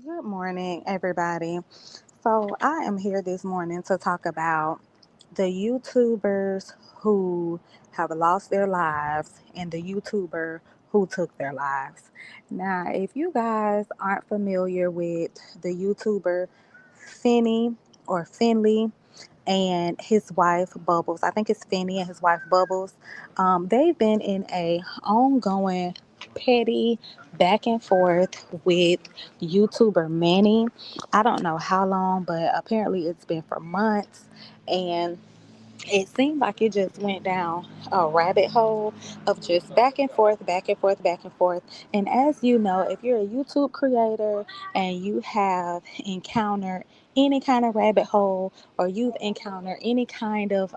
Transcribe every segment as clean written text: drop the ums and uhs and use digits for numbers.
Good morning, everybody. So, I am here this morning to talk about the YouTubers who have lost their lives and the YouTuber who took their lives. Now, if you guys aren't familiar with the YouTuber Finny or Finley, and his wife Bubbles. I think it's Finny and his wife Bubbles. They've been in a ongoing petty back and forth with YouTuber Manny. I don't know how long, but apparently it's been for months. And it seemed like it just went down a rabbit hole of just back and forth, back and forth, back and forth. And as you know, if you're a YouTube creator and you have encountered any kind of rabbit hole or you've encountered any kind of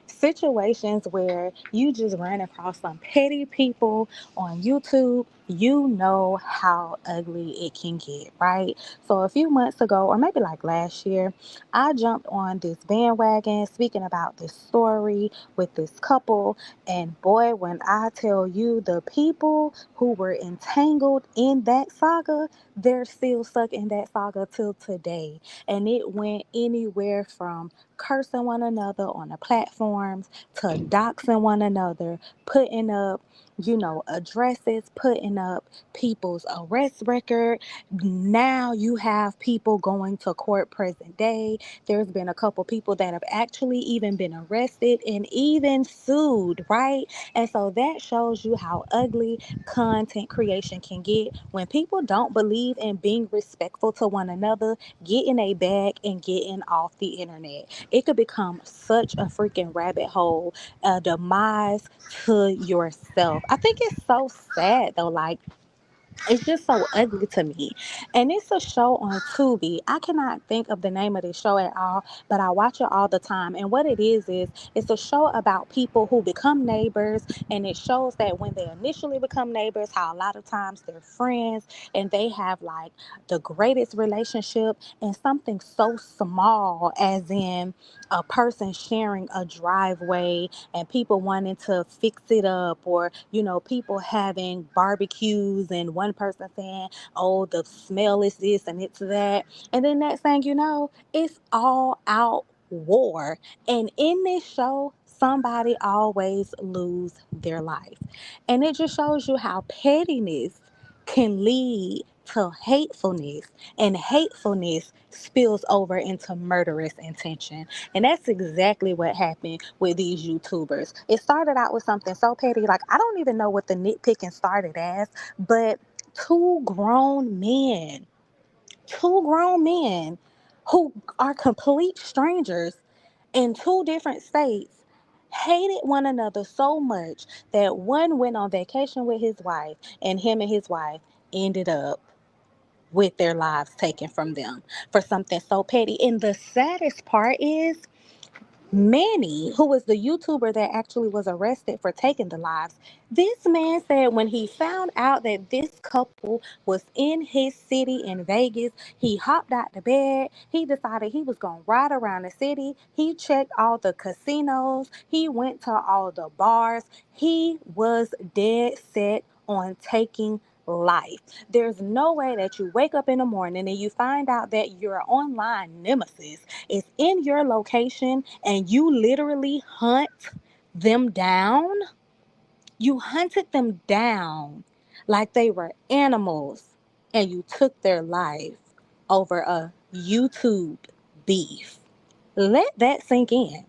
situations where you just ran across some petty people on YouTube, you know how ugly it can get, right? So a few months ago, or maybe like last year, I jumped on this bandwagon speaking about this story with this couple. And boy, when I tell you the people who were entangled in that saga, they're still stuck in that saga till today. And it went anywhere from cursing one another on the platforms to doxing one another, putting up, addresses, putting up people's arrest record. Now you have people going to court present day. There's been a couple people that have actually even been arrested and even sued, right? And so that shows you how ugly content creation can get when people don't believe in being respectful to one another, getting a bag and getting off the internet. It could become such a freaking rabbit hole, a demise to yourself. I think it's so sad though. Like, it's just so ugly to me. And it's a show on Tubi. I cannot think of the name of the show at all, but I watch it all the time. And what it is it's a show about people who become neighbors. And it shows that when they initially become neighbors, how a lot of times they're friends and they have like the greatest relationship. And something so small as in a person sharing a driveway and people wanting to fix it up, or people having barbecues and one person saying, oh, the smell is this and it's that, and then next thing you know, it's all out war. And in this show, somebody always lose their life. And it just shows you how pettiness can lead to hatefulness, and hatefulness spills over into murderous intention. And that's exactly what happened with these YouTubers. It started out with something so petty, like I don't even know what the nitpicking started as, but two grown men, two grown men who are complete strangers in two different states hated one another so much that one went on vacation with his wife, and him and his wife ended up with their lives taken from them for something so petty. And the saddest part is Manny, who was the YouTuber that actually was arrested for taking the lives, this man said when he found out that this couple was in his city in Vegas, he hopped out the bed. He decided he was going to ride around the city. He checked all the casinos. He went to all the bars. He was dead set on taking life. There's no way that you wake up in the morning and you find out that your online nemesis is in your location and you literally hunt them down. You hunted them down like they were animals and you took their life over a YouTube beef. Let that sink in.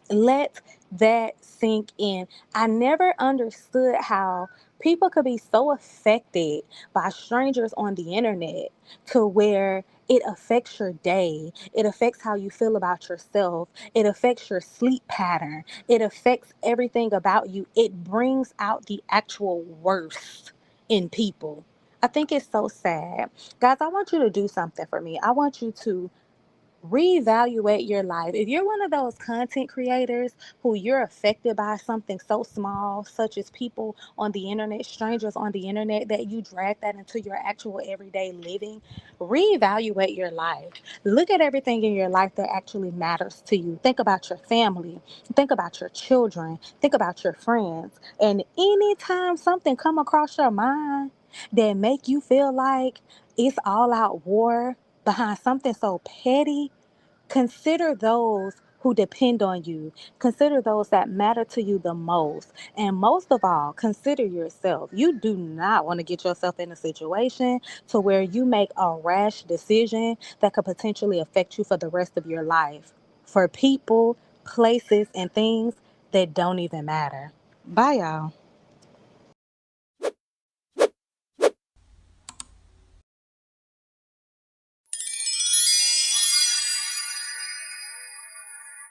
Let that sink in. I never understood how people could be so affected by strangers on the internet to where it affects your day. It affects how you feel about yourself. It affects your sleep pattern. It affects everything about you. It brings out the actual worst in people. I think it's so sad. Guys, I want you to do something for me. I want you to reevaluate your life. If you're one of those content creators who you're affected by something so small, such as people on the internet, strangers on the internet, that you drag that into your actual everyday living, reevaluate your life. Look at everything in your life that actually matters to you. Think about your family. Think about your children. Think about your friends. And anytime something come across your mind, that make you feel like it's all out war behind something so petty, consider those who depend on you. Consider those that matter to you the most. And most of all, consider yourself. You do not want to get yourself in a situation to where you make a rash decision that could potentially affect you for the rest of your life. For people, places, and things that don't even matter. Bye, y'all.